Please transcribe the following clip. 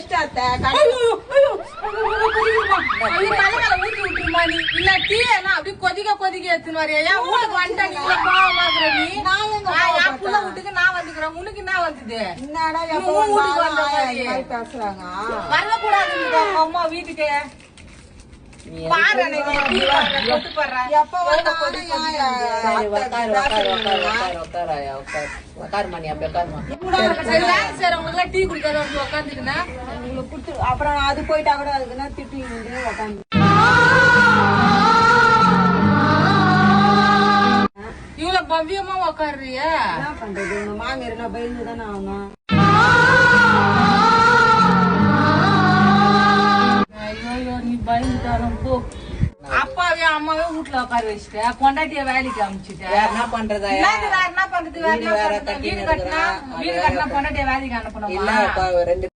வச்சிட்டு அத்தை ஊத்தி விட்டுருமா நீ இல்ல டீ எல்லாம் அப்படியே கொதிக்க எடுத்துன்னு வரையா ஏன் வீட்டுக்கு வந்துட்டா நீ பாவமாக்குற நீ என் புள்ள வீட்டுக்கு நான் வந்துக்கிறேன் உனக்கு என்ன வந்தது என்னடா வீட்டுக்கு வந்த மாதிரி பேசுறாங்க வரக்கூடாது அம்மா வீட்டுக்கு பாரு எப்ப செய்றவங்க டீ குடிக்காத வந்து உட்காந்துக்குன்னா அப்புறம் அது போயிட்டா கூட அதுக்குன்னா திட்டிட்டு உட்காந்து இவ்வளவு பவ்யமா உட்காருறிய என்ன பண்றது உங்க மாமியார் பயந்து தானே ஆகணும் ஐயோ நீ பயந்துட்டாலும் போ அப்பாவே அம்மாவே வீட்டுல உட்கார வச்சுட்ட கொண்டாட்டிய வேலைக்கு அனுப்பிச்சுட்ட என்ன பண்றதா என்ன பண்றது வீடு கட்டினா பொண்டாட்டிய வேலைக்கு அனுப்பணும் இல்ல 2